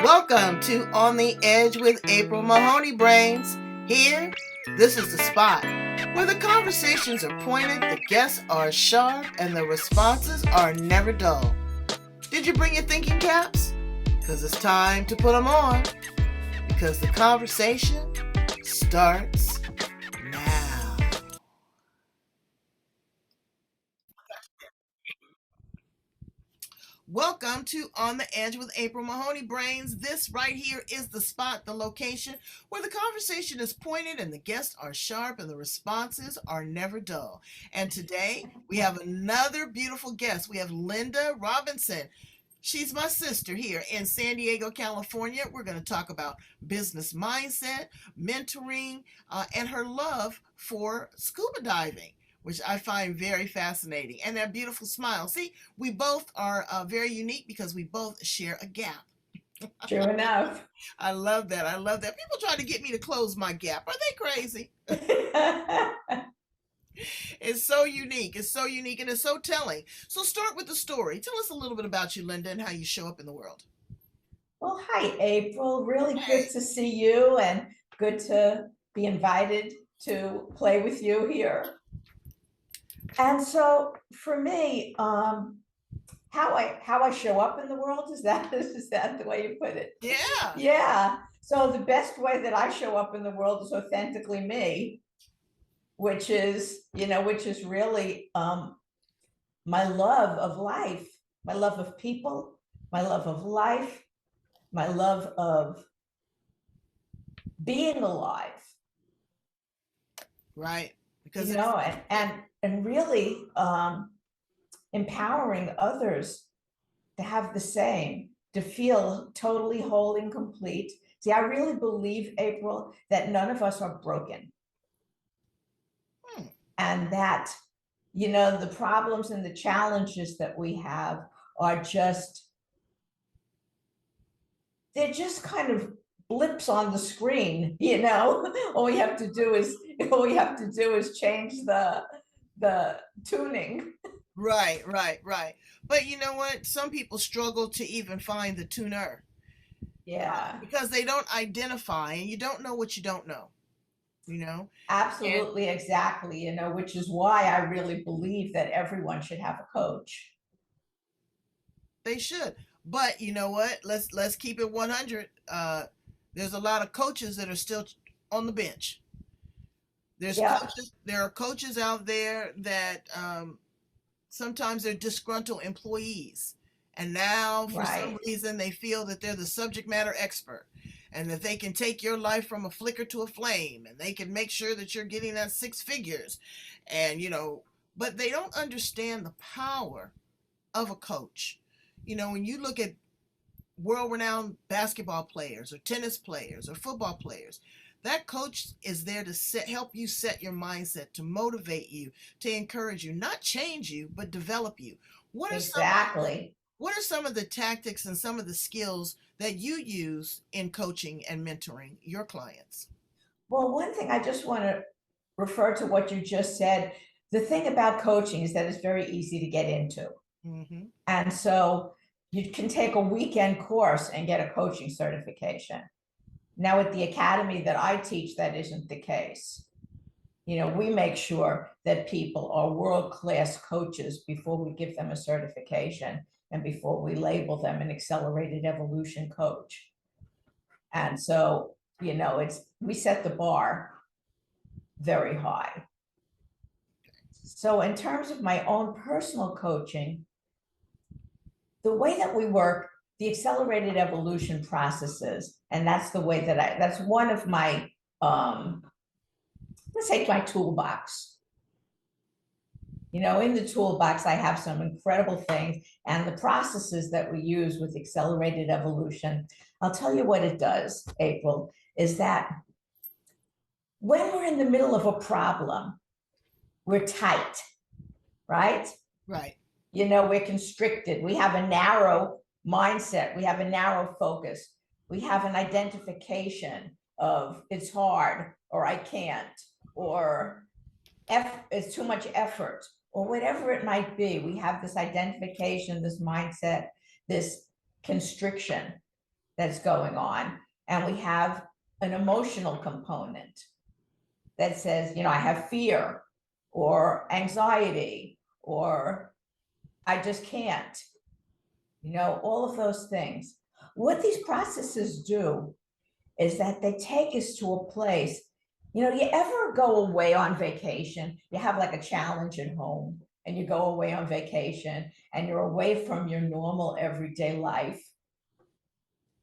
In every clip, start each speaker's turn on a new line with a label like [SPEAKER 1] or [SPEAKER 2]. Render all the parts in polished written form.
[SPEAKER 1] Welcome to On the Edge with April Mahoney Brains. Here, this is the spot where the conversations are pointed, the guests are sharp, and the responses are never dull. Did you bring your thinking caps? Because it's time to put them on. Because the conversation starts now. Welcome to On the Edge with April Mahoney Brains. This right here is the spot, the location where the conversation is pointed and the guests are sharp and the responses are never dull. And today we have another beautiful guest. We have Linda Robinson. She's my sister here in San Diego, California. We're going to talk about business mindset, mentoring, and her love for scuba diving, which I find very fascinating. And that beautiful smile. See, we both are very unique because we both share a gap.
[SPEAKER 2] True enough.
[SPEAKER 1] I love that. I love that. People try to get me to close my gap. Are they crazy? It's so unique. It's so unique and it's so telling. So start with the story. Tell us a little bit about you, Linda, and how you show up in the world.
[SPEAKER 2] Well, hi, April. Really
[SPEAKER 1] Hey.
[SPEAKER 2] good to see you and good to be invited to play with you here. And so for me, how I show up in the world, is that is that the way you put it?
[SPEAKER 1] Yeah.
[SPEAKER 2] Yeah. So the best way that I show up in the world is authentically me, which is really my love of life, my love of people, my love of life, my love of being alive,
[SPEAKER 1] Right. Because
[SPEAKER 2] you
[SPEAKER 1] it's
[SPEAKER 2] know, and really empowering others to have the same, to feel totally whole and complete. See, I really believe, April, that none of us are broken,
[SPEAKER 1] hmm,
[SPEAKER 2] and that, the problems and the challenges that we have are they're just kind of blips on the screen. All we have to do is change the tuning.
[SPEAKER 1] right. But you know what? Some people struggle to even find the tuner
[SPEAKER 2] Yeah,
[SPEAKER 1] because they don't identify and you don't know what you don't know, you know? And
[SPEAKER 2] absolutely, exactly. Which is why I really believe that everyone should have a coach.
[SPEAKER 1] they should. But you know what? Let's keep it 100. There's a lot of coaches that are still on the bench.
[SPEAKER 2] Yeah,
[SPEAKER 1] There are coaches out there that sometimes they're disgruntled employees. And now, for some
[SPEAKER 2] right.
[SPEAKER 1] reason, they feel that they're the subject matter expert and that they can take your life from a flicker to a flame and they can make sure that you're getting that six figures. And, but they don't understand the power of a coach. When you look at world renowned basketball players or tennis players or football players, that coach is there to help you set your mindset, to motivate you, to encourage you, not change you, but develop you. What are some
[SPEAKER 2] Exactly.
[SPEAKER 1] what are some of the tactics and some of the skills that you use in coaching and mentoring your clients?
[SPEAKER 2] Well, one thing I just want to refer to what you just said. The thing about coaching is that it's very easy to get into.
[SPEAKER 1] Mm-hmm.
[SPEAKER 2] And so you can take a weekend course and get a coaching certification. Now, at the academy that I teach, that isn't the case. We make sure that people are world-class coaches before we give them a certification and before we label them an accelerated evolution coach. And so, we set the bar very high. So in terms of my own personal coaching, the way that we work, the accelerated evolution processes, and that's the way that's one of my, let's say, my toolbox. In the toolbox, I have some incredible things, and the processes that we use with accelerated evolution. I'll tell you what it does, April, is that when we're in the middle of a problem, we're tight, right?
[SPEAKER 1] Right.
[SPEAKER 2] We're constricted. We have a narrow mindset. We have a narrow focus. We have an identification of it's hard, or I can't, or it's too much effort, or whatever it might be. We have this identification, this mindset, this constriction. that's going on. And we have an emotional component that says, I have fear or anxiety, or I just can't, all of those things. What these processes do is that they take us to a place, you ever go away on vacation? You have like a challenge at home and you go away on vacation and you're away from your normal everyday life.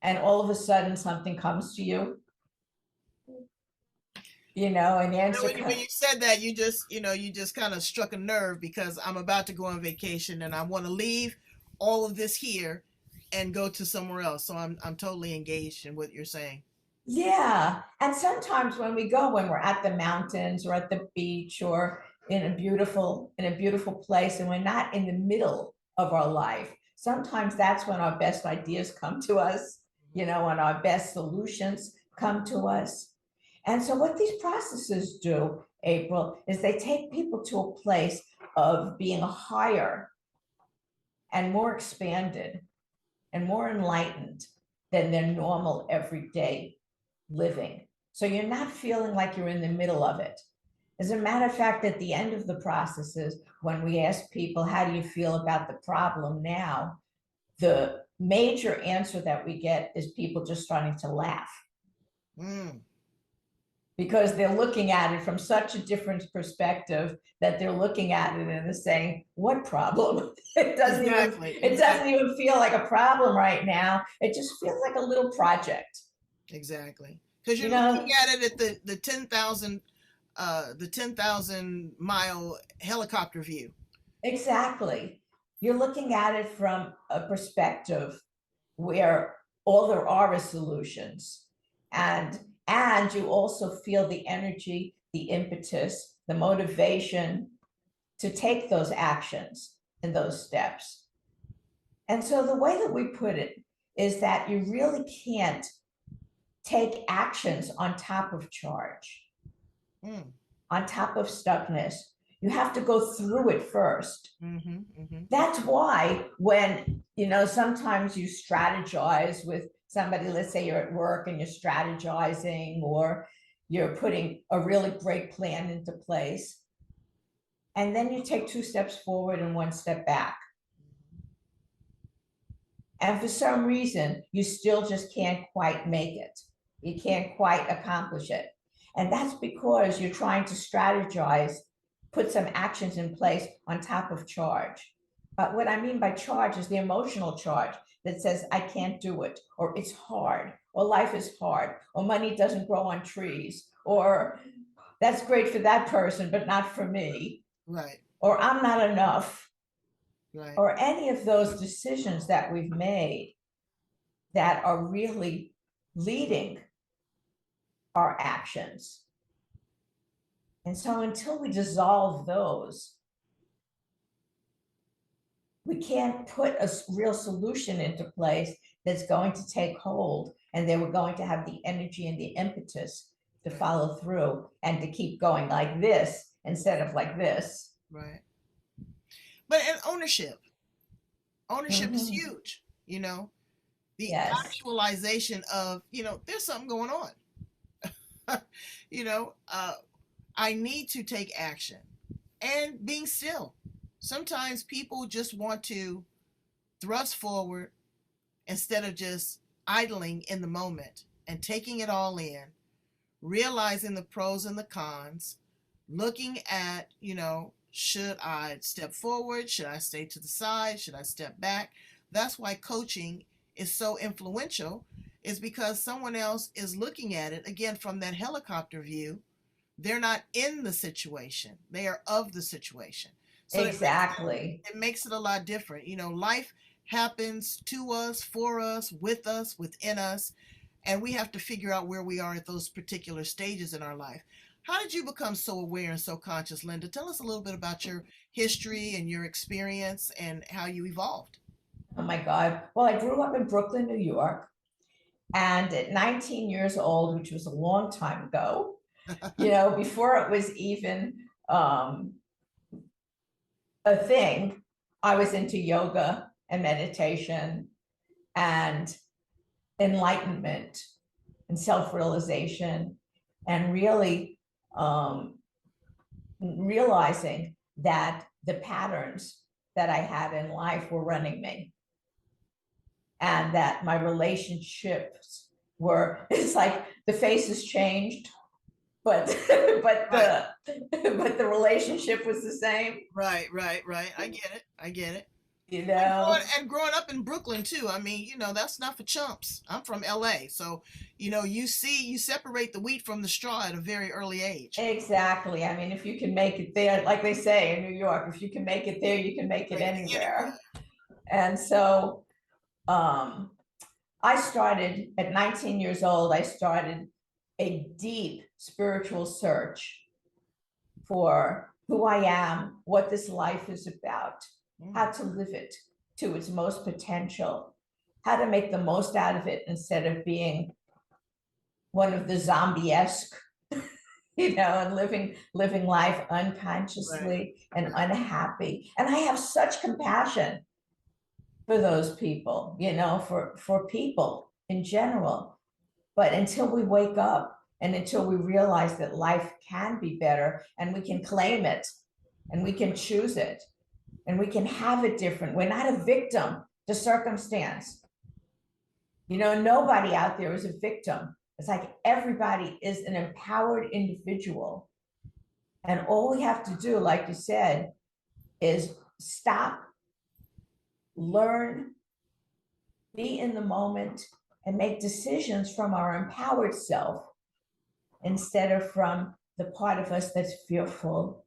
[SPEAKER 2] And all of a sudden something comes to you, and the answer.
[SPEAKER 1] When you said that, you just kind of struck a nerve, because I'm about to go on vacation and I want to leave all of this here and go to somewhere else. So I'm totally engaged in what you're saying.
[SPEAKER 2] Yeah. And sometimes when we're at the mountains or at the beach or in a beautiful place, and we're not in the middle of our life, sometimes that's when our best ideas come to us, and our best solutions come to us. And so what these processes do, April, is they take people to a place of being higher and more expanded and more enlightened than their normal everyday living. So you're not feeling like you're in the middle of it. As a matter of fact, at the end of the processes, when we ask people, how do you feel about the problem now? The major answer that we get is people just starting to laugh. Because they're looking at it from such a different perspective that they're looking at it and they're saying, what problem? It doesn't even feel like a problem right now. It just feels like a little project.
[SPEAKER 1] Exactly. Because you're looking at it at the 10,000 mile helicopter view.
[SPEAKER 2] Exactly. You're looking at it from a perspective where all there are is solutions. And you also feel the energy, the impetus, the motivation to take those actions and those steps. And so the way that we put it is that you really can't take actions on top of charge, on top of stuckness. You have to go through it first. That's why when, sometimes you strategize with somebody, let's say you're at work and you're strategizing, or you're putting a really great plan into place, and then you take 2 steps forward and 1 step back. And for some reason, you still just can't quite make it. You can't quite accomplish it. And that's because you're trying to strategize, put some actions in place on top of charge. But what I mean by charge is the emotional charge that says, I can't do it, or it's hard, or life is hard, or money doesn't grow on trees, or that's great for that person, but not for me.
[SPEAKER 1] Right.
[SPEAKER 2] Or I'm not enough.
[SPEAKER 1] Right.
[SPEAKER 2] Or any of those decisions that we've made that are really leading our actions. And so until we dissolve those, we can't put a real solution into place that's going to take hold, and then we're going to have the energy and the impetus to follow through and to keep going like this instead of like this.
[SPEAKER 1] Right. But and ownership is huge, the actualization of, there's something going on. I need to take action, and being still. Sometimes people just want to thrust forward instead of just idling in the moment and taking it all in, realizing the pros and the cons, looking at, should I step forward? Should I stay to the side? Should I step back? That's why coaching is so influential, is because someone else is looking at it, again, from that helicopter view. They're not in the situation. They are of the situation. So
[SPEAKER 2] exactly.
[SPEAKER 1] It makes it a lot different. Life happens to us, for us, within us, and we have to figure out where we are at those particular stages in our life. How did you become so aware and so conscious, Linda? Tell us a little bit about your history and your experience and how you evolved.
[SPEAKER 2] Oh my God. Well, I grew up in Brooklyn, New York. And at 19 years old, which was a long time ago, before it was even a thing, I was into yoga and meditation. And enlightenment and self-realization, and really realizing that the patterns that I had in life were running me, and that my relationships were, it's like the faces changed, but but the relationship was the same.
[SPEAKER 1] Right. I get it.
[SPEAKER 2] You
[SPEAKER 1] And
[SPEAKER 2] know,
[SPEAKER 1] growing up in Brooklyn too. I mean, that's not for chumps. I'm from LA, so you separate the wheat from the straw at a very early age.
[SPEAKER 2] exactly. I mean, if you can make it there, like they say in New York, if you can make it there, you can make it
[SPEAKER 1] Right, anyway.
[SPEAKER 2] anywhere. And so I started at 19 years old, I started a deep spiritual search for who I am, what this life is about, how to live it to its most potential, how to make the most out of it instead of being one of the zombie-esque, and living life unconsciously and unhappy. And I have such compassion for those people, for people in general. But until we wake up and until we realize that life can be better and we can claim it and we can choose it and we can have it different, we're not a victim to circumstance. Nobody out there is a victim. It's like everybody is an empowered individual. And all we have to do, like you said, is stop, learn, be in the moment, and make decisions from our empowered self instead of from the part of us that's fearful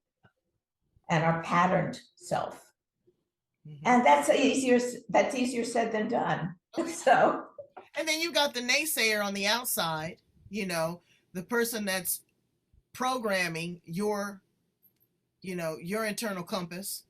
[SPEAKER 2] and our patterned self. And that's easier said than done. So,
[SPEAKER 1] and then you got the naysayer on the outside, the person that's programming your internal compass,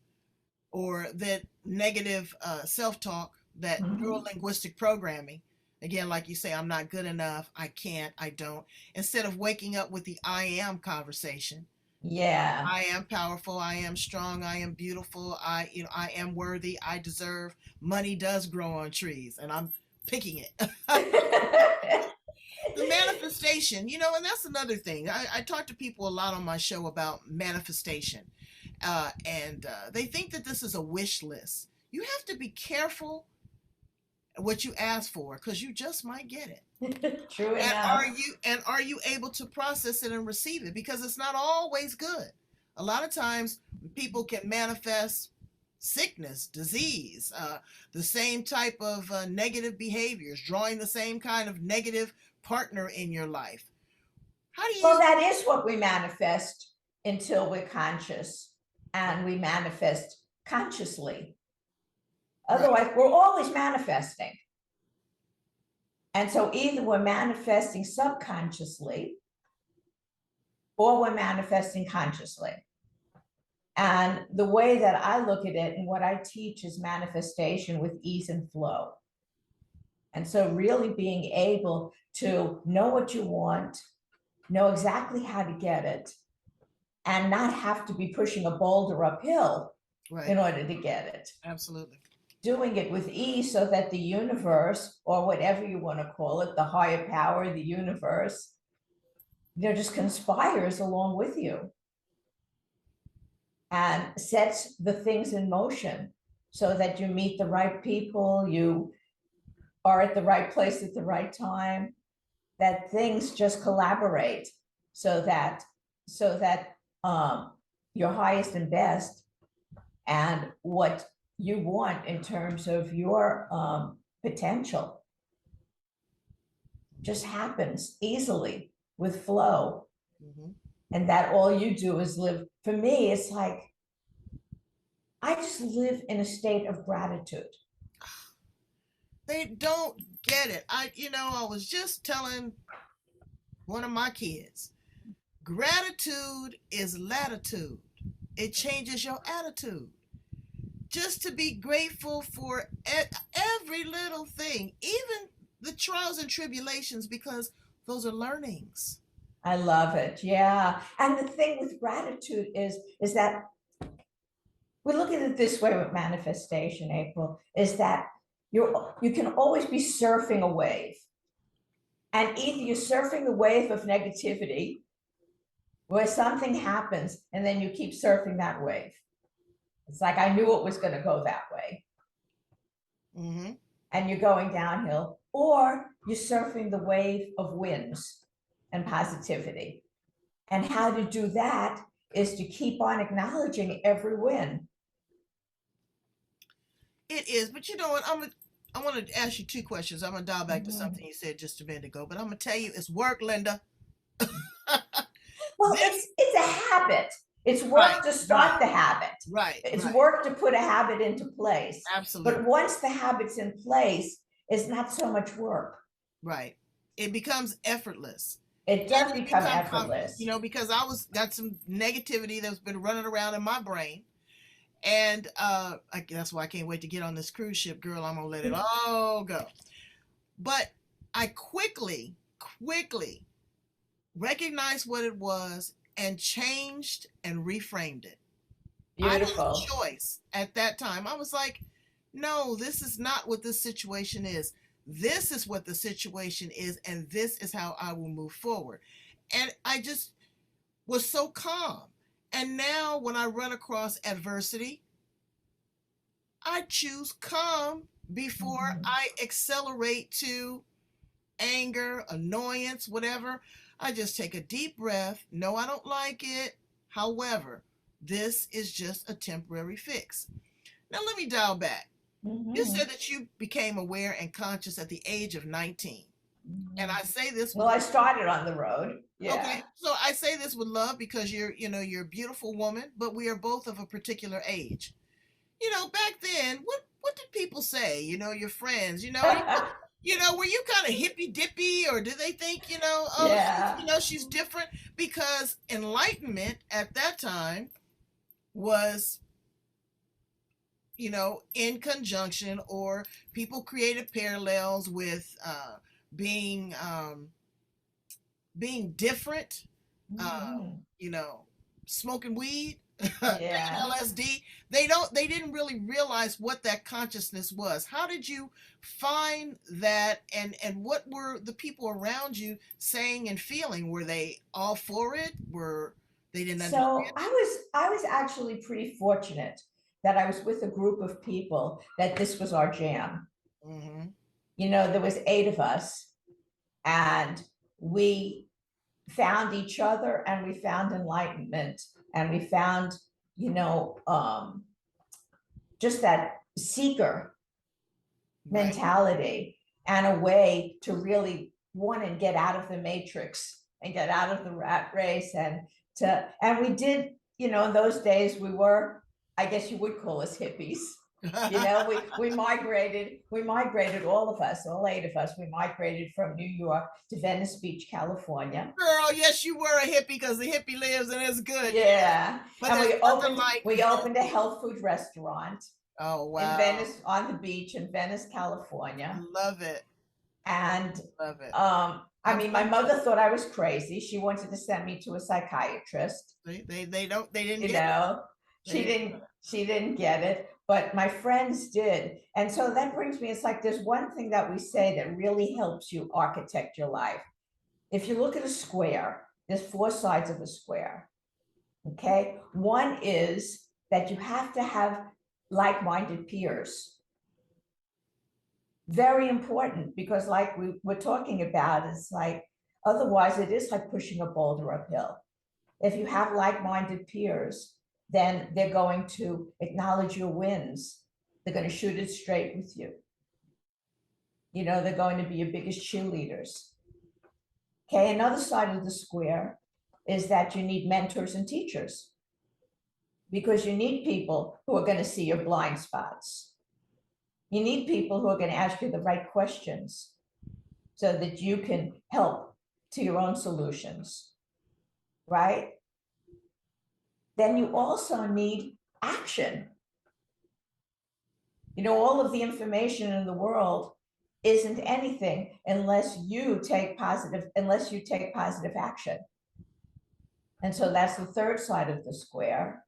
[SPEAKER 1] or that negative self-talk, that neuro-linguistic programming. Again, like you say, I'm not good enough, I can't, I don't. Instead of waking up with the I am conversation.
[SPEAKER 2] Yeah.
[SPEAKER 1] I am powerful, I am strong, I am beautiful, I am worthy, I deserve. Money does grow on trees, and I'm picking it. The manifestation, and that's another thing. I talk to people a lot on my show about manifestation. And they think that this is a wish list. You have to be careful what you ask for, because you just might get it.
[SPEAKER 2] True
[SPEAKER 1] And
[SPEAKER 2] enough.
[SPEAKER 1] are you able to process it and receive it? Because it's not always good. A lot of times people can manifest sickness, disease, the same type of negative behaviors, drawing the same kind of negative partner in your life. How do you?
[SPEAKER 2] Well, that is what we manifest until we're conscious and we manifest consciously. Otherwise, we're always manifesting. And so either we're manifesting subconsciously or we're manifesting consciously. And the way that I look at it and what I teach is manifestation with ease and flow. And so really being able to know what you want, know exactly how to get it, and not have to be pushing a boulder uphill in order to get it.
[SPEAKER 1] Absolutely.
[SPEAKER 2] Doing it with ease so that the universe, or whatever you want to call it, the higher power, the universe, just conspires along with you and sets the things in motion so that you meet the right people, you are at the right place at the right time, that things just collaborate so that your highest and best and what you want in terms of your potential just happens easily with flow. And that all you do is live. For me, it's like I just live in a state of gratitude.
[SPEAKER 1] They don't get it. I was just telling one of my kids, gratitude is latitude. It changes your attitude. Just to be grateful for every little thing, even the trials and tribulations, because those are learnings.
[SPEAKER 2] I love it. Yeah. And the thing with gratitude is that we look at it this way with manifestation, April, is that you can always be surfing a wave. And either you're surfing the wave of negativity where something happens and then you keep surfing that wave. It's like, I knew it was going to go that way.
[SPEAKER 1] Mm-hmm.
[SPEAKER 2] And you're going downhill, or you're surfing the wave of wins and positivity. And how to do that is to keep on acknowledging every win.
[SPEAKER 1] It is, but you know what? I want to ask you two questions. I'm gonna dial back to something you said just a minute ago, but I'm gonna tell you it's work, Linda.
[SPEAKER 2] Well,
[SPEAKER 1] This
[SPEAKER 2] it's a habit. It's
[SPEAKER 1] right,
[SPEAKER 2] work to start
[SPEAKER 1] right,
[SPEAKER 2] the habit.
[SPEAKER 1] right,
[SPEAKER 2] It's
[SPEAKER 1] right.
[SPEAKER 2] work to put a habit into place.
[SPEAKER 1] Absolutely.
[SPEAKER 2] But once the habit's in place, it's not so much work.
[SPEAKER 1] Right. It becomes effortless.
[SPEAKER 2] It does
[SPEAKER 1] You
[SPEAKER 2] become
[SPEAKER 1] become confident,
[SPEAKER 2] effortless.
[SPEAKER 1] you know, because I was got some negativity that's been running around in my brain. And that's why I can't wait to get on this cruise ship, girl. I'm gonna let it all go. But I quickly recognized what it was and changed and reframed it. I had a
[SPEAKER 2] Beautiful.
[SPEAKER 1] choice at that time. I was like, no, this is not what this situation is. This is what the situation is, and this is how I will move forward. And I just was so calm. And now when I run across adversity, I choose calm before I accelerate to anger, annoyance, whatever. I just take a deep breath. No, I don't like it. However, this is just a temporary fix. Now, let me dial back. You said that you became aware and conscious at the age of 19. And I say this with
[SPEAKER 2] Well, I started on the road. Yeah.
[SPEAKER 1] okay. So I say this with love because you're a beautiful woman, but we are both of a particular age. You know, back then, what did people say? You know, your friends, were you kind of hippy dippy, or did they think, oh,
[SPEAKER 2] Yeah.
[SPEAKER 1] she's different? Because enlightenment at that time was, in conjunction, or people created parallels with being being different, smoking weed, taking
[SPEAKER 2] Yeah.
[SPEAKER 1] LSD. They didn't really realize what that consciousness was. How did you find that, and what were the people around you saying and feeling? Were they all for it? Were they didn't understand?
[SPEAKER 2] So I was actually pretty fortunate that I was with a group of people that this was our jam.
[SPEAKER 1] Mm-hmm.
[SPEAKER 2] There was 8 of us, and we found each other, and we found enlightenment, and we found, just that seeker
[SPEAKER 1] Right.
[SPEAKER 2] mentality, and a way to really want to get out of the matrix and get out of the rat race, and we did, in those days we were, I guess you would call us hippies. We migrated, all of us, all 8 of us, we migrated from New York to Venice Beach, California.
[SPEAKER 1] Girl, yes, you were a hippie, because the hippie lives and it's good.
[SPEAKER 2] Yeah.
[SPEAKER 1] But
[SPEAKER 2] And
[SPEAKER 1] like
[SPEAKER 2] we opened a health food restaurant.
[SPEAKER 1] Oh, wow.
[SPEAKER 2] In Venice, on the beach in Venice, California.
[SPEAKER 1] Love it.
[SPEAKER 2] And
[SPEAKER 1] love it.
[SPEAKER 2] I mean, my mother thought I was crazy. She wanted to send me to a psychiatrist.
[SPEAKER 1] They didn't
[SPEAKER 2] you know she didn't get it, but my friends did. And so that brings me, it's like there's one thing that we say that really helps you architect your life. If you look at a square, there's 4 sides of a square. Okay, one is that you have to have like-minded peers. Very important, because like we were talking about, it's like, otherwise it is like pushing a boulder uphill. If you have like-minded peers, then they're going to acknowledge your wins. They're going to shoot it straight with you. They're going to be your biggest cheerleaders. Okay, another side of the square is that you need mentors and teachers, because you need people who are going to see your blind spots. You need people who are going to ask you the right questions so that you can help to your own solutions, right? Then you also need action. All of the information in the world isn't anything unless you take positive action. And so that's the third side of the square.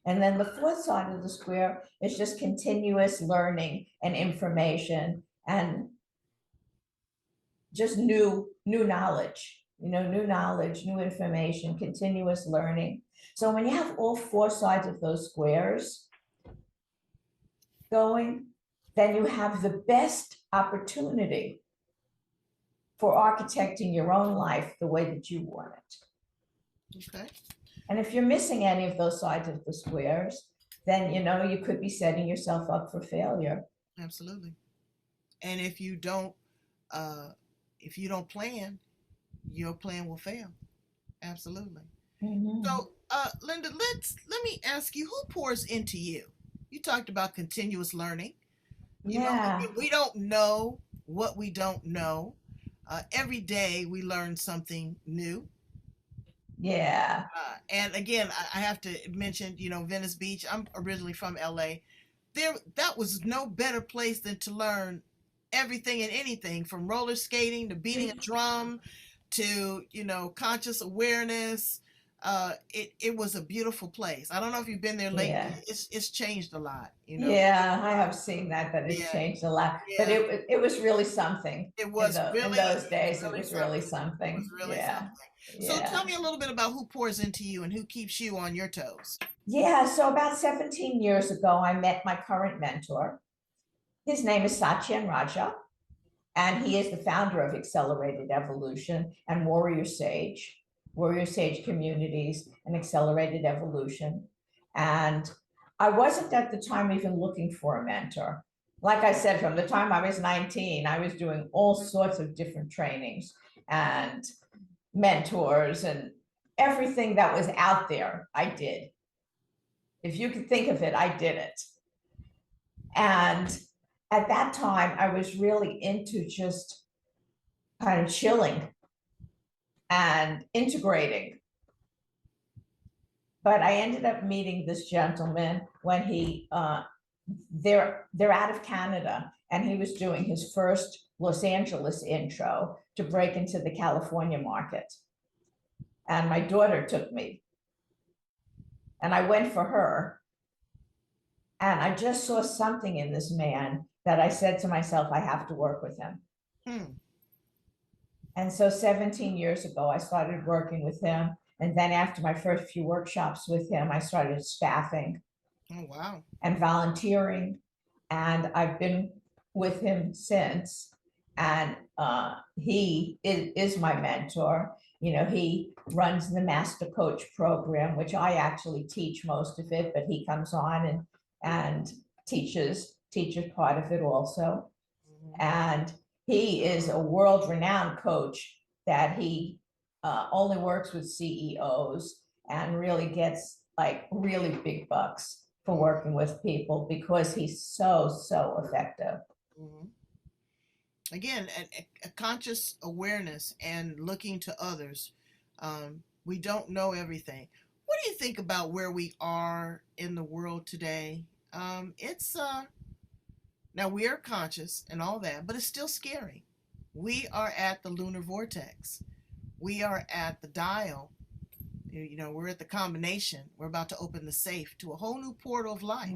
[SPEAKER 2] And then the fourth side of the square is just continuous learning and information. And just new knowledge, new knowledge, new information, continuous learning. So when you have all four sides of those squares going, then you have the best opportunity for architecting your own life the way that you want it.
[SPEAKER 1] Okay.
[SPEAKER 2] And if you're missing any of those sides of the squares, then you could be setting yourself up for failure.
[SPEAKER 1] Absolutely. And if you don't plan, your plan will fail. Absolutely.
[SPEAKER 2] Mm-hmm.
[SPEAKER 1] So, Linda, let me ask you, who pours into you? You talked about continuous learning.
[SPEAKER 2] Yeah.
[SPEAKER 1] We don't know what we don't know. Every day we learn something new.
[SPEAKER 2] Yeah.
[SPEAKER 1] And again, I have to mention, Venice Beach. I'm originally from LA. That was no better place than to learn everything and anything, from roller skating to beating a drum to conscious awareness. It was a beautiful place. I don't know if you've been there lately.
[SPEAKER 2] Yeah.
[SPEAKER 1] It's changed a lot.
[SPEAKER 2] Yeah, I have seen that it's
[SPEAKER 1] Yeah.
[SPEAKER 2] changed a lot. But
[SPEAKER 1] Yeah.
[SPEAKER 2] it was really something.
[SPEAKER 1] It was
[SPEAKER 2] In
[SPEAKER 1] really,
[SPEAKER 2] those days, it
[SPEAKER 1] really
[SPEAKER 2] was really
[SPEAKER 1] something. It was
[SPEAKER 2] something.
[SPEAKER 1] really
[SPEAKER 2] Yeah.
[SPEAKER 1] something. So
[SPEAKER 2] Yeah.
[SPEAKER 1] tell me a little bit about who pours into you and who keeps you on your toes.
[SPEAKER 2] Yeah. So about 17 years ago, I met my current mentor. His name is Satyen Raja, and he is the founder of Accelerated Evolution and WarriorSage Communities and Accelerated Evolution. And I wasn't at the time even looking for a mentor. Like I said, from the time I was 19, I was doing all sorts of different trainings and mentors and everything that was out there, I did. If you could think of it, I did it. And at that time, I was really into just kind of chilling and integrating. But I ended up meeting this gentleman when they're out of Canada, and he was doing his first Los Angeles intro to break into the California market. And my daughter took me, and I went for her. And I just saw something in this man that I said to myself, I have to work with him. And so 17 years ago, I started working with him. And then after my first few workshops with him, I started staffing.
[SPEAKER 1] Oh, wow.
[SPEAKER 2] And volunteering. And I've been with him since. And he is my mentor. He runs the Master Coach program, which I actually teach most of it, but he comes on and teaches part of it also.
[SPEAKER 1] Mm-hmm.
[SPEAKER 2] And he is a world-renowned coach that he only works with CEOs and really gets like really big bucks for working with people because he's so effective.
[SPEAKER 1] Mm-hmm. Again, a conscious awareness and looking to others. We don't know everything. What do you think about where we are in the world today? It's now we are conscious and all that, but it's still scary. We are at the lunar vortex. We are at the dial. We're at the combination. We're about to open the safe to a whole new portal of life.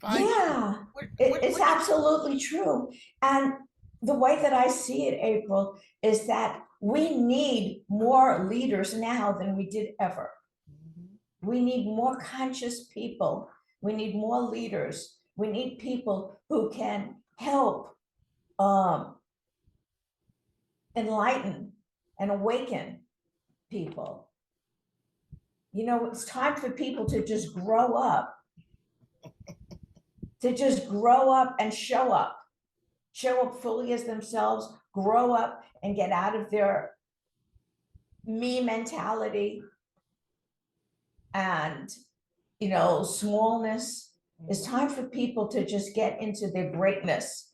[SPEAKER 2] Yeah, it's absolutely true. And the way that I see it, April, is that we need more leaders now than we did ever. Mm-hmm. We need more conscious people. We need more leaders. We need people who can help enlighten and awaken people. It's time for people to just grow up. To just grow up and show up fully as themselves, grow up and get out of their me mentality and, smallness. It's time for people to just get into their greatness,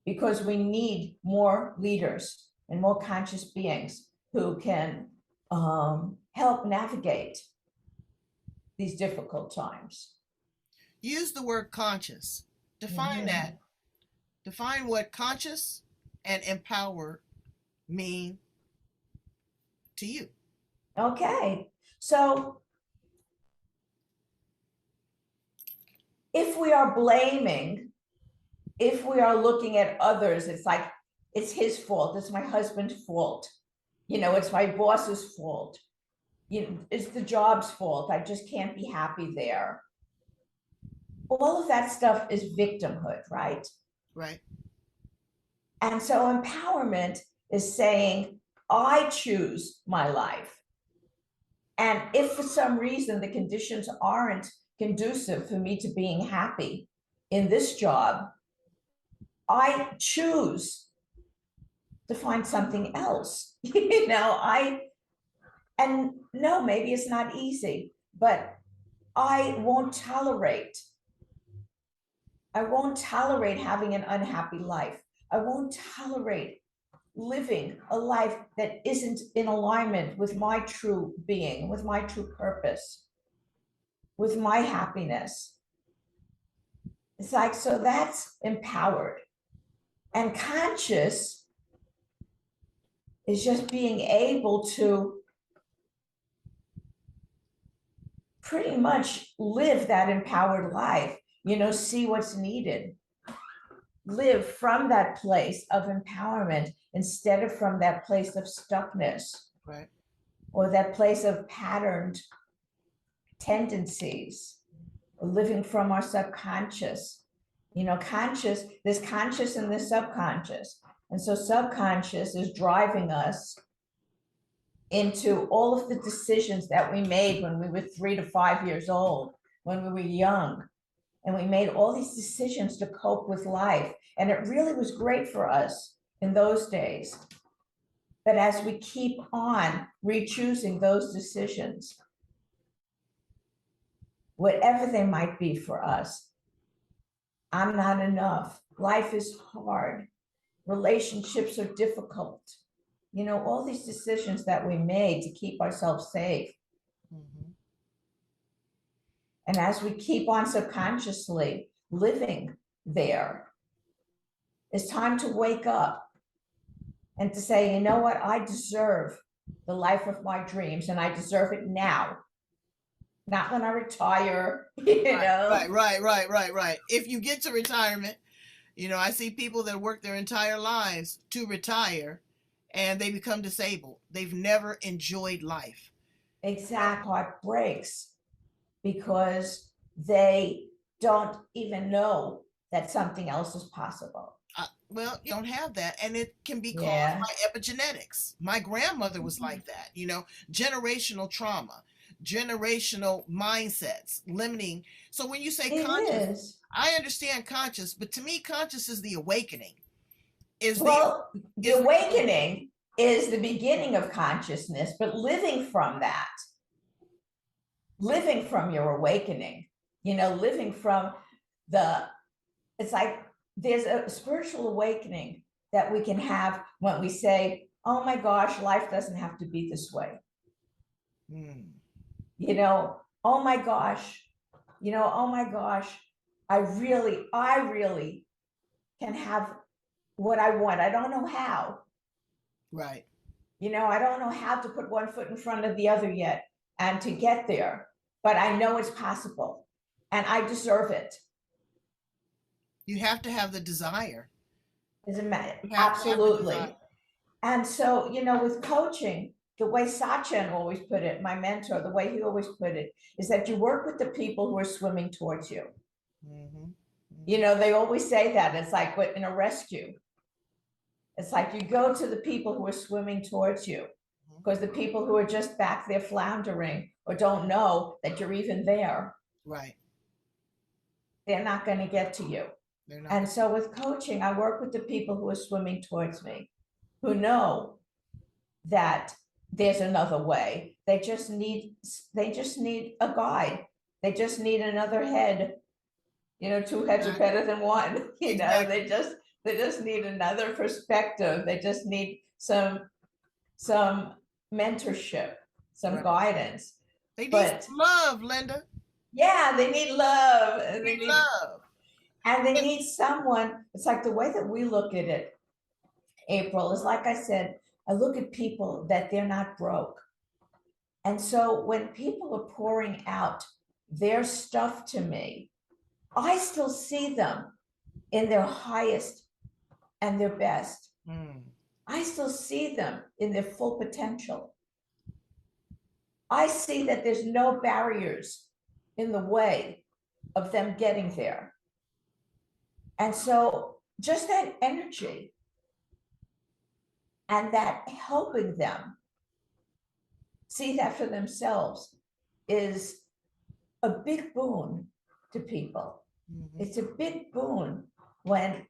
[SPEAKER 2] because we need more leaders and more conscious beings who can help navigate these difficult times.
[SPEAKER 1] Use the word conscious. Define that. Define what conscious and empower mean to you.
[SPEAKER 2] Okay. So if we are blaming if we are looking at others, it's like, it's his fault, it's my husband's fault, it's my boss's fault, it's the job's fault, I just can't be happy there. All of that stuff is victimhood, right?
[SPEAKER 1] Right.
[SPEAKER 2] And so empowerment is saying, I choose my life. And if for some reason the conditions aren't conducive for me to being happy in this job, I choose to find something else. And no, maybe it's not easy, but I won't tolerate having an unhappy life. I won't tolerate living a life that isn't in alignment with my true being, with my true purpose, with my happiness. It's like, so that's empowered. And conscious is just being able to pretty much live that empowered life, see what's needed, live from that place of empowerment instead of from that place of stuckness,
[SPEAKER 1] Right.
[SPEAKER 2] or that place of patterned tendencies, living from our subconscious. There's conscious and there's subconscious. And so subconscious is driving us into all of the decisions that we made when we were 3 to 5 years old, when we were young. And we made all these decisions to cope with life. And it really was great for us in those days. But as we keep on re-choosing those decisions, whatever they might be for us, I'm not enough. Life is hard. Relationships are difficult. All these decisions that we made to keep ourselves safe.
[SPEAKER 1] Mm-hmm.
[SPEAKER 2] And as we keep on subconsciously living there, it's time to wake up and to say, you know what? I deserve the life of my dreams, and I deserve it now. Not when I retire,
[SPEAKER 1] Right. If you get to retirement, I see people that work their entire lives to retire and they become disabled. They've never enjoyed life.
[SPEAKER 2] Exact heart breaks because they don't even know that something else is possible.
[SPEAKER 1] Well, you don't have that, and it can be caused
[SPEAKER 2] Yeah,
[SPEAKER 1] by epigenetics. My grandmother was like that, generational trauma, generational mindsets, limiting. So when you say
[SPEAKER 2] it
[SPEAKER 1] conscious,
[SPEAKER 2] is.
[SPEAKER 1] I understand conscious, but to me, conscious is the awakening. Is the
[SPEAKER 2] Well, the
[SPEAKER 1] is
[SPEAKER 2] awakening is the beginning of consciousness, but living from your awakening, living from it's like there's a spiritual awakening that we can have when we say, oh my gosh, life doesn't have to be this way. Oh my gosh, I really can have what I want. I don't know how.
[SPEAKER 1] right.
[SPEAKER 2] I don't know how to put one foot in front of the other yet and to get there, but I know it's possible and I deserve it.
[SPEAKER 1] You have to have the desire.
[SPEAKER 2] Absolutely. And so, with coaching, the way Sachin always put it, my mentor, the way he always put it, is that you work with the people who are swimming towards you.
[SPEAKER 1] Mm-hmm.
[SPEAKER 2] They always say that. It's like in a rescue. It's like you go to the people who are swimming towards you, because the people who are just back there floundering or don't know that you're even there,
[SPEAKER 1] right,
[SPEAKER 2] they're not going to get to you. And so with coaching, I work with the people who are swimming towards me, who know that there's another way. They just need a guide. They just need another head. Two heads are better than one. They just need another perspective. They just need some mentorship, some guidance.
[SPEAKER 1] They need love, Linda.
[SPEAKER 2] Yeah, they need love.
[SPEAKER 1] They need love.
[SPEAKER 2] And they need someone. It's like the way that we look at it, April, is like I said, I look at people that they're not broke. And so when people are pouring out their stuff to me, I still see them in their highest and their best.
[SPEAKER 1] Mm.
[SPEAKER 2] I still see them in their full potential. I see that there's no barriers in the way of them getting there. And so just that energy and that helping them see that for themselves is a big boon to people.
[SPEAKER 1] Mm-hmm.
[SPEAKER 2] It's a big boon when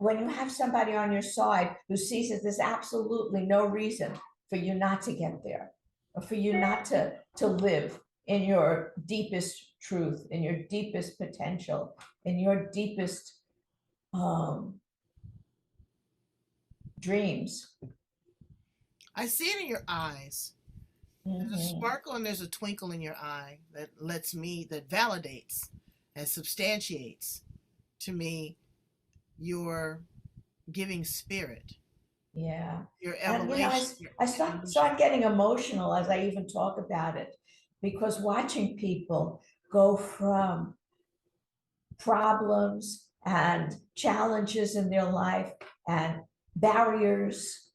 [SPEAKER 2] you have somebody on your side who sees that there's absolutely no reason for you not to get there, or for you not to live in your deepest truth, in your deepest potential, in your deepest dreams.
[SPEAKER 1] I see it in your eyes. There's a sparkle and there's a twinkle in your eye that that validates and substantiates to me your giving spirit.
[SPEAKER 2] Yeah.
[SPEAKER 1] Your
[SPEAKER 2] And you know,
[SPEAKER 1] evolution.
[SPEAKER 2] I start getting emotional as I even talk about it, because watching people go from problems and challenges in their life and barriers,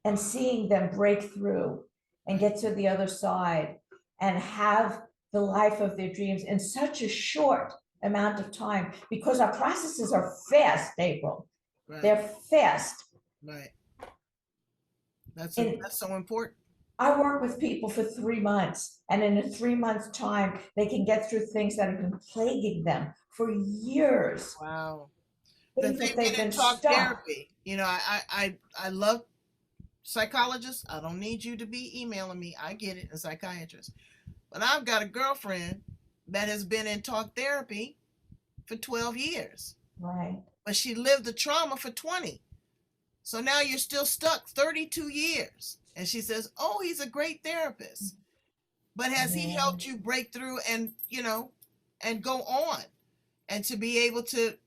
[SPEAKER 2] and seeing them break through and get to the other side and have the life of their dreams in such a short amount of time, because our processes are fast, April.
[SPEAKER 1] Right.
[SPEAKER 2] They're fast.
[SPEAKER 1] Right. That's
[SPEAKER 2] And
[SPEAKER 1] so important.
[SPEAKER 2] I work with people for 3 months, and in a 3 month time, they can get through things that have been plaguing them for years.
[SPEAKER 1] Wow.
[SPEAKER 2] Things
[SPEAKER 1] That
[SPEAKER 2] that they've been
[SPEAKER 1] talk
[SPEAKER 2] stuck.
[SPEAKER 1] therapy. You know, I love psychologists. I don't need you to be emailing me. I get it, a psychiatrist. But I've got a girlfriend that has been in talk therapy for 12 years.
[SPEAKER 2] Right.
[SPEAKER 1] But she lived the trauma for 20. So now you're still stuck 32 years. And she says, "Oh, he's a great therapist." But has he helped you break through and, you know, and go on and to be able to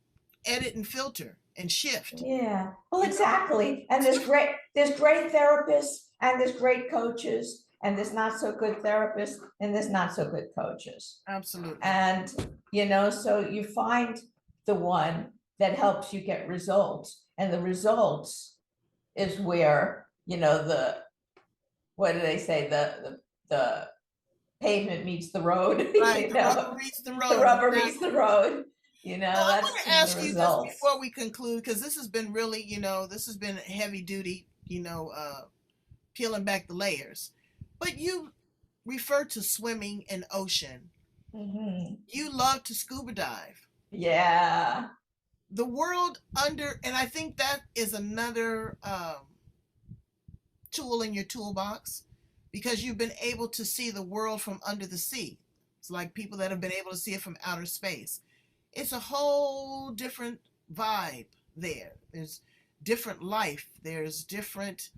[SPEAKER 1] edit and filter and shift?
[SPEAKER 2] Yeah. Well, exactly. And there's great therapists, and there's great coaches, and there's not so good therapists, and there's not so good coaches.
[SPEAKER 1] Absolutely.
[SPEAKER 2] And, you know, so you find the one that helps you get results, and the results is where, you know, what do they say? The pavement meets the road.
[SPEAKER 1] Right.
[SPEAKER 2] You
[SPEAKER 1] The
[SPEAKER 2] know?
[SPEAKER 1] rubber meets the road.
[SPEAKER 2] The rubber meets the road. You know,
[SPEAKER 1] Well, I
[SPEAKER 2] that's
[SPEAKER 1] want to ask
[SPEAKER 2] the
[SPEAKER 1] you
[SPEAKER 2] results.
[SPEAKER 1] this before we conclude, because this has been really, you know, this has been heavy duty, you know, peeling back the layers. But you refer to swimming in ocean.
[SPEAKER 2] Mm-hmm.
[SPEAKER 1] You love to scuba dive.
[SPEAKER 2] Yeah.
[SPEAKER 1] The world under, and I think that is another tool in your toolbox, because you've been able to see the world from under the sea. It's like people that have been able to see it from outer space. It's a whole different vibe there. There's different life. There's different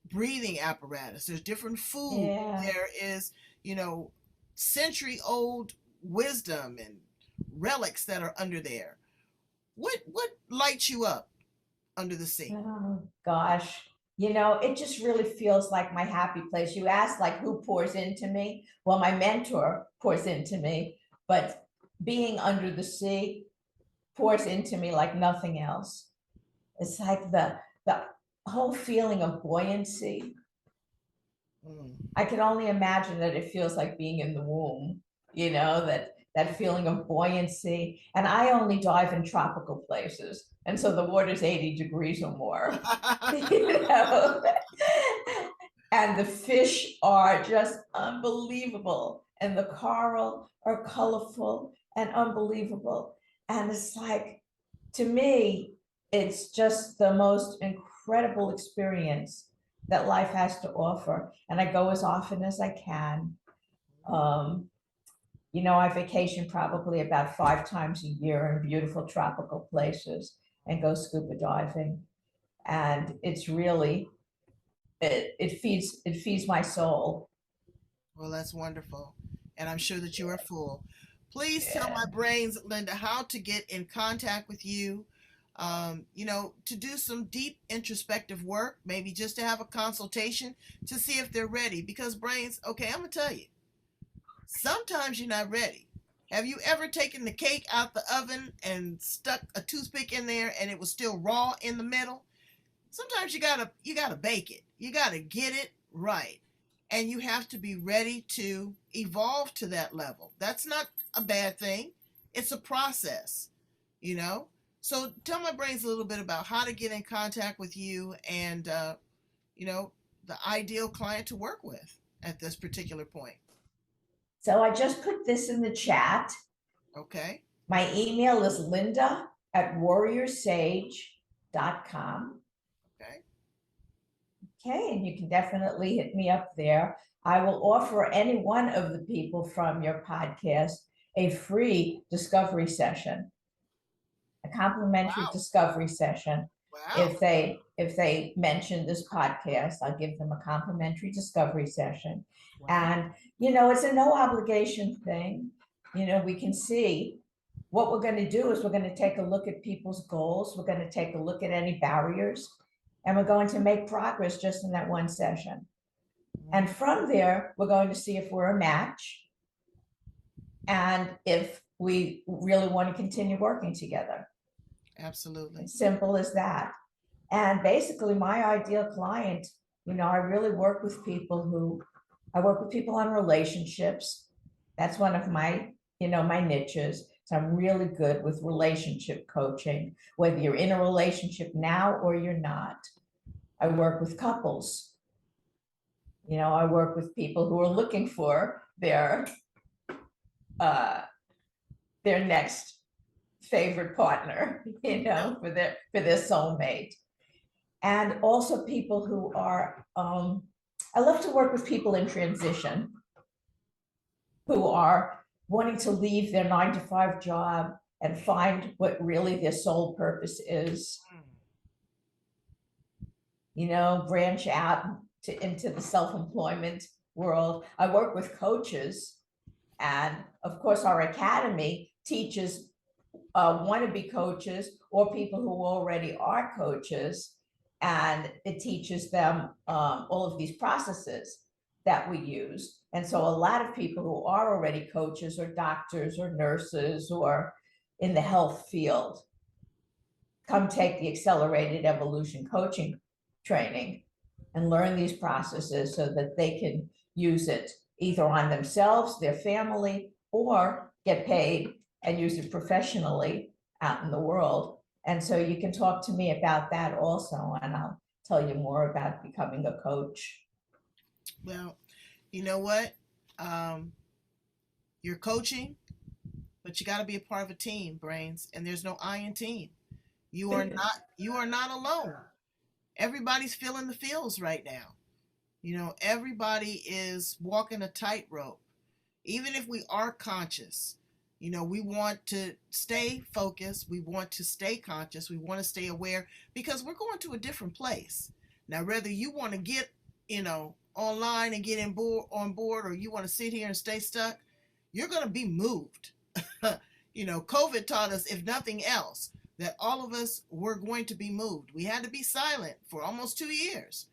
[SPEAKER 1] breathing apparatus. There's different food.
[SPEAKER 2] Yeah.
[SPEAKER 1] There is, you know, century old wisdom and relics that are under there. What lights you up under the sea?
[SPEAKER 2] Oh gosh. You know, it just really feels like my happy place. You asked like who pours into me? Well, my mentor pours into me, but being under the sea pours into me like nothing else. It's like the whole feeling of buoyancy. I can only imagine that it feels like being in the womb, you know, that feeling of buoyancy. And I only dive in tropical places, and so the water's 80 degrees or more. You know, and the fish are just unbelievable, and the coral are colorful and unbelievable. And it's like, to me, it's just the most incredible experience that life has to offer. And I go as often as I can. You know, I vacation probably about 5 times a year in beautiful tropical places and go scuba diving. And it's really, it feeds my soul.
[SPEAKER 1] Well, that's wonderful. And I'm sure that you are full. Please tell my brains, Linda, how to get in contact with you, you know, to do some deep introspective work, maybe just to have a consultation to see if they're ready. Because brains, okay, I'm going to tell you, sometimes you're not ready. Have you ever taken the cake out the oven and stuck a toothpick in there and it was still raw in the middle? Sometimes you gotta bake it. You gotta get it right. And you have to be ready to evolve to that level. That's not a bad thing. It's a process, you know? So tell my brains a little bit about how to get in contact with you and, you know, the ideal client to work with at this particular point.
[SPEAKER 2] So I just put this in the chat.
[SPEAKER 1] Okay.
[SPEAKER 2] My email is linda@warriorsage.com.
[SPEAKER 1] Okay.
[SPEAKER 2] Okay, and you can definitely hit me up there. I will offer any one of the people from your podcast a free discovery session, a complimentary
[SPEAKER 1] Wow.
[SPEAKER 2] discovery session.
[SPEAKER 1] Wow.
[SPEAKER 2] If they mention this podcast, I'll give them a complimentary discovery session.
[SPEAKER 1] Wow.
[SPEAKER 2] And it's a no obligation thing. We can see what we're going to do is we're going to take a look at people's goals. We're going to take a look at any barriers, and we're going to make progress just in that one session. And from there, we're going to see if we're a match and if we really want to continue working together.
[SPEAKER 1] Absolutely.
[SPEAKER 2] Simple as that. And basically my ideal client, I really work with people on relationships. That's one of my, my niches. So I'm really good with relationship coaching, whether you're in a relationship now or you're not. I work with couples. I work with people who are looking for their next favorite partner, for their soulmate. And also people who are, I love to work with people in transition who are wanting to leave their 9-to-5 job and find what really their soul purpose is. Branch out into the self-employment world. I work with coaches, and of course our academy teaches wannabe coaches or people who already are coaches, and it teaches them all of these processes that we use. And so a lot of people who are already coaches or doctors or nurses or in the health field come take the accelerated evolution coaching training and learn these processes so that they can use it either on themselves, their family, or get paid and use it professionally out in the world. And so you can talk to me about that also, and I'll tell you more about becoming a coach.
[SPEAKER 1] Well, you know what? You're coaching, but you got to be a part of a team, Brains, and there's no I in team. You are not alone. Everybody's feeling the feels right now. Everybody is walking a tightrope. Even if we are conscious, we want to stay focused. We want to stay conscious. We want to stay aware because we're going to a different place. Now, whether you want to get, online and get on board, or you want to sit here and stay stuck, you're going to be moved. COVID taught us, if nothing else, that all of us were going to be moved. We had to be silent for almost 2 years,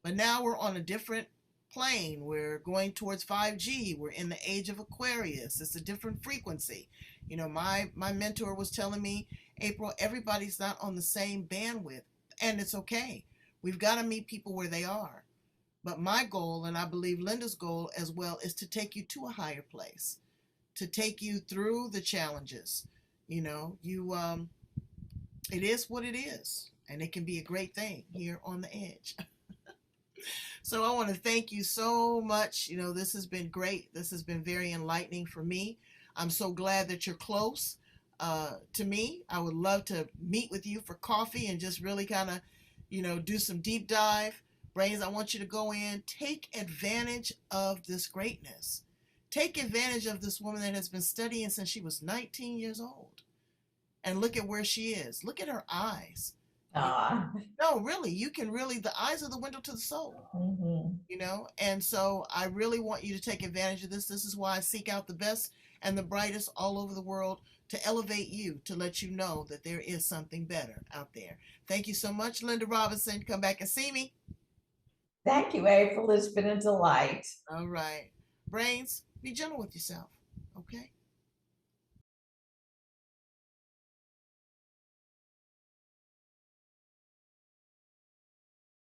[SPEAKER 1] but now we're on a different plane. We're going towards 5G. We're in the age of Aquarius. It's a different frequency. My mentor was telling me, April, everybody's not on the same bandwidth, and it's okay. We've got to meet people where they are. But my goal, and I believe Linda's goal as well, is to take you to a higher place, to take you through the challenges. It is what it is, and it can be a great thing here on the edge. So I want to thank you so much. This has been great. This has been very enlightening for me. I'm so glad that you're close to me. I would love to meet with you for coffee and just really kind of, do some deep dive. Brains, I want you to go in, take advantage of this greatness. Take advantage of this woman that has been studying since she was 19 years old. And look at where she is. Look at her eyes. No, really, the eyes are the window to the soul, and so I really want you to take advantage of this. This is why I seek out the best and the brightest all over the world to elevate you, to let you know that there is something better out there. Thank you so much, Linda Robinson. Come back and see me.
[SPEAKER 2] Thank you, April. It's been a delight.
[SPEAKER 1] All right. Brains, be gentle with yourself, okay?